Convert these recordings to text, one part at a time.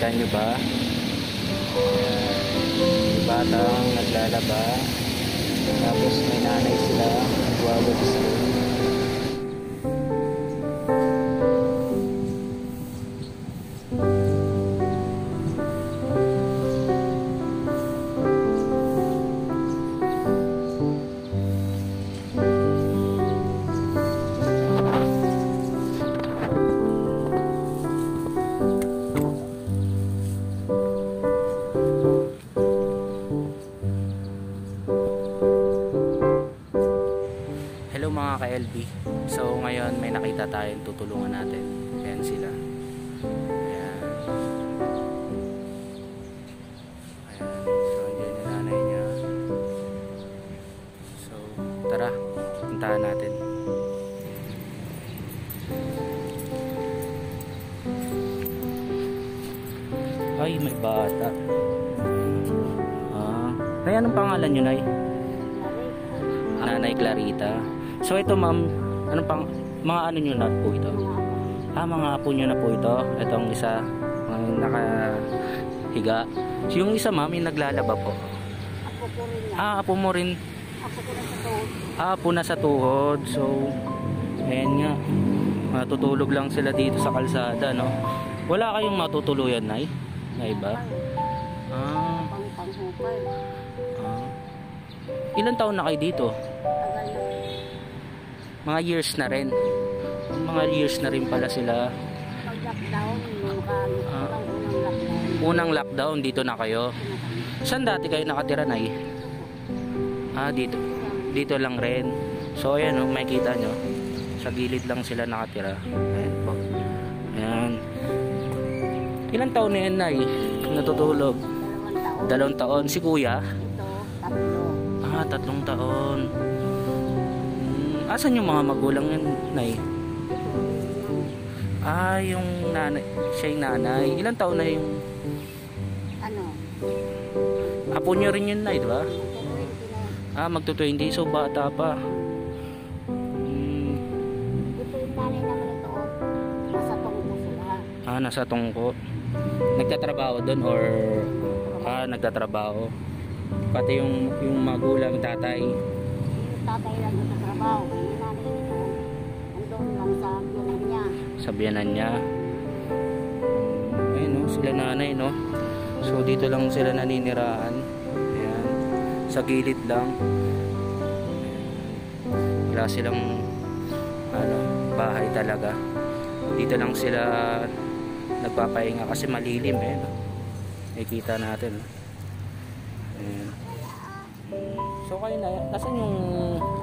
Kita nyo ba? May batang naglalaba. Tapos may nanay sila. Nagwawalis. Mga ka-LB, so ngayon may nakita tayong tutulungan natin. Ayan sila. Ayan. Ayan. So andyan yung nanay niya. So tara, puntahan natin. Ay, may bata. Nay, anong pangalan nyo, Nay? Nanay Clarita. So ito ma'am, anong pang mga ano nyo na po ito? Mga apo nyo na po ito. Itong isa, nakahiga. So yung isa ma'am, yung naglalaba po. Apo ko rin. Apo mo rin. Apo ko na sa tuhod. Apo na sa tuhod. So, ayan nga. Matutulog lang sila dito sa kalsada, no? Wala kayong matutuluyan, Nay? Na iba? Pang-hukay. Ilan taon na kayo dito? Mga years na rin. Mga years na rin pala sila. Pag-lockdown, unang lockdown, dito na kayo. Saan dati kayo nakatira, Nay? Dito. Dito lang rin. So ayan, makikita nyo. Sa gilid lang sila nakatira. Ayan po. Ayan. Ilan taon na yan, Nay? Natutulog? 2 taon. Si Kuya? Ito, 3. 3 taon. Asan yung mga magulang yan, Nay? Yung nanay. Siya yung nanay. Ilan taon na yung... Ano? Apo nyo rin yun, Nay, diba? Magto-20. So, bata pa. Ito yung nanay naman ito. Nasa tungko sila. Nasa tungko. Nagtatrabaho doon or... nagtatrabaho. Pati yung magulang, tatay. Yung tatay lang sa trabaho. Yung nanay ito, andun lang sa biyanan niya. Sa biyanan niya. Ayun, no? Sila nanay, no? So, dito lang sila naninirahan. Ayan. Sa gilid lang. Wala silang bahay talaga. Dito lang sila nagpapahinga kasi malilim, eh. Nakikita natin. Ayan. So kayo, Nay, nasan yung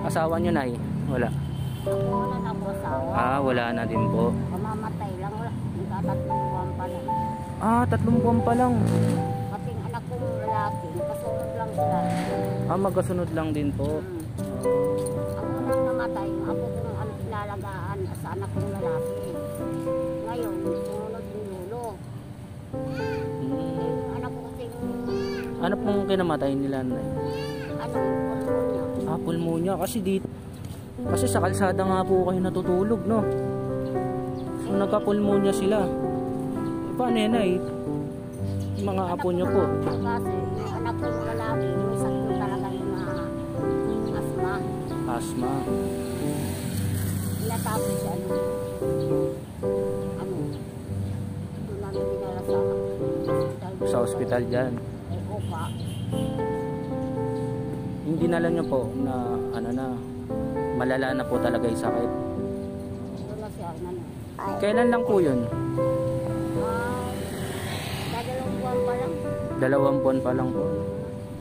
asawa nyo, Nay? Wala. Ako wala na po asawa. Wala na din po. Mamamatay lang. Nagkatatlong buwan pa lang. 3 buwan pa lang. Pati anak kong lalaki, kasunod lang sila. Magkasunod lang din po. Ang unang namatay, ako kung ano pinalagaan sa anak kong lalaki. Ngayon, sumunod yung lulo. Anak ko kasi Ano pong kinamatay nila, Nay? pulmonya. Pulmonya. Kasi sa kalsada nga po kayo natutulog, no? So nagka-pulmonya sila. Paano yan, Nay? Yung mga apo nyo po. Kasi yung anak ko lalaki, yung isang ko talaga yung asma. Asma. Inatapos siya doon namin dinala sa hospital. Sa hospital dyan. Opa. Yung dinala nyo po na malala na po talaga yung sakit. Doon na siya. Kailan lang po yun? 2 buwan pa lang. 2 buwan pa lang po.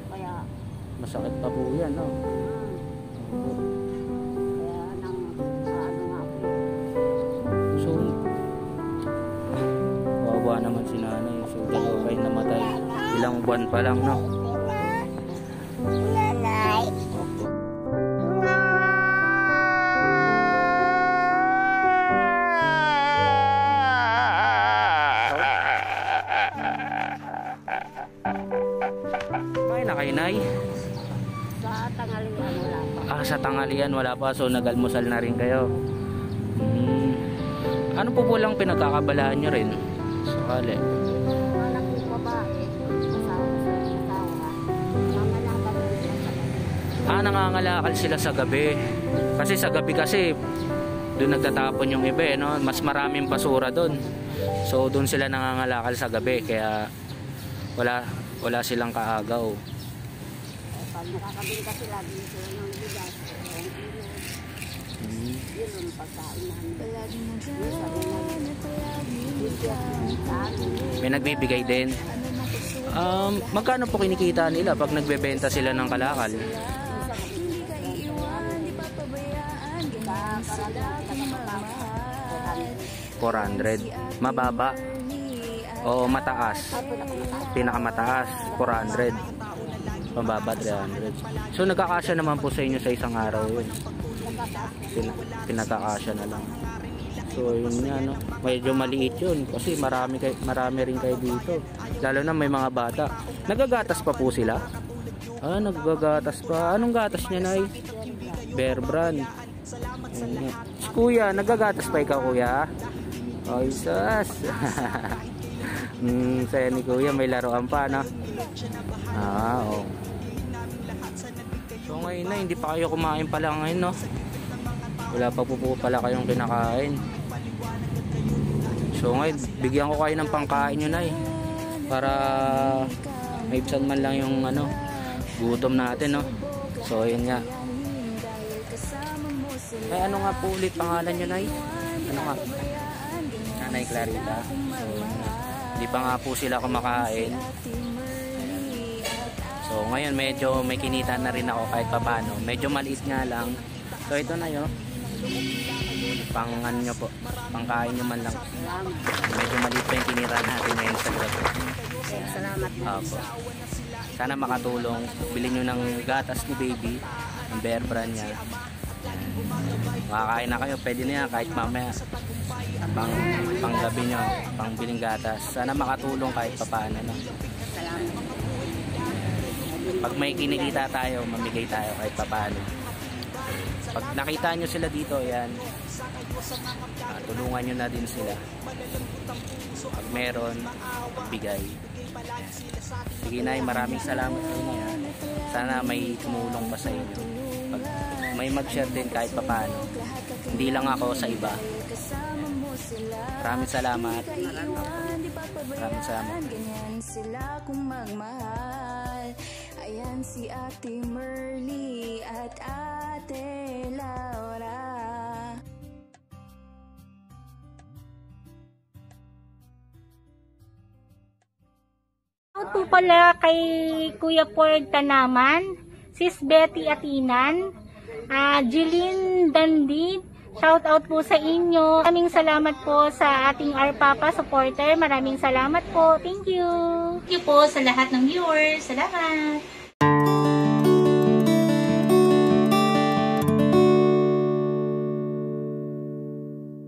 Kaya Masakit pa po yan, no? kaya nga po. So, wawa naman si nanay. So, 2 kayo namatay. Ilang buwan pa lang, no? Nanay. Kain na kayo, Nay? Sa tanghalian wala pa. Sa tanghalian wala pa. So, nag-almusal na rin kayo. Ano po lang pinagkakabalaan nyo rin? Sakali. Wala Nangangalakal sila sa gabi. Kasi sa gabi kasi doon nagtatapon yung iba, no? Mas maraming basura doon. So doon sila nangangalakal sa gabi kaya wala silang kaagaw. Pag nakakabinta sila dito ng bigas, yun ang pagkain namin. May nagbibigay din. Magkano po kinikita nila pag nagbebenta sila ng kalakal? 400. Mababa o mataas? Pinakamataas 400. Mababa 300. So nagkakasya naman po sa inyo sa isang araw yun. Pinagkakasya na lang. So yun nga, no? Medyo maliit yun kasi marami rin kayo dito. Lalo na may mga bata. Nagagatas pa po sila? Nagagatas pa. Anong gatas niya, Nay? Bear Brand. Si Kuya, nagagatas pa ikaw, Kuya? Ay, sas. Saya ni Kuya, may laruan pa, no? Oo. So ngayon na, hindi pa kayo kumain pala ngayon, no? Wala pa po pala kayong kinakain. So ngayon, bigyan ko kayo ng pangkain nyo, Nay. Para maibsan man lang yung gutom natin, no? So yun nga. Ay, ano nga po ulit pangalan nyo, Nay? Ano nga? Nanay Clarita. So hindi pa nga po sila kumakain. So ngayon medyo may kinita na rin ako kahit papano. Medyo maliit nga lang. So ito na yun. Pang ano nyo po, pangkain nyo man lang. Medyo maliit pa yung kinita natin ngayon sa gabi. Salamat po. Sana makatulong. Bilhin nyo ng gatas ni baby, ang Bear Brand niya. Makakain na kayo, pwede na yan kahit mamaya. Pang gabi nyo, pang biling gatas. Sana makatulong kahit papaano, no? Pag may kinikita tayo, mamigay tayo kahit papaano. Pag nakita nyo sila dito, yan, tulungan nyo na din sila. Pag meron, bigay. Sige, Nay, maraming salamat sa inyo. Sana may tumulong pa sa inyo. Pag may mag-share din kahit papaano. Hindi lang ako, sa iba. Maraming salamat. Maraming salamat. Ayan si Ate Merly at Ate Laura. Shout po pala kay Kuya Ford Tanaman, Sis Betty Atinan, Jeline Dandid. Shout out po sa inyo. Maraming salamat po sa ating Arpapa supporter. Maraming salamat po. Thank you. Thank you po sa lahat ng viewers. Salamat.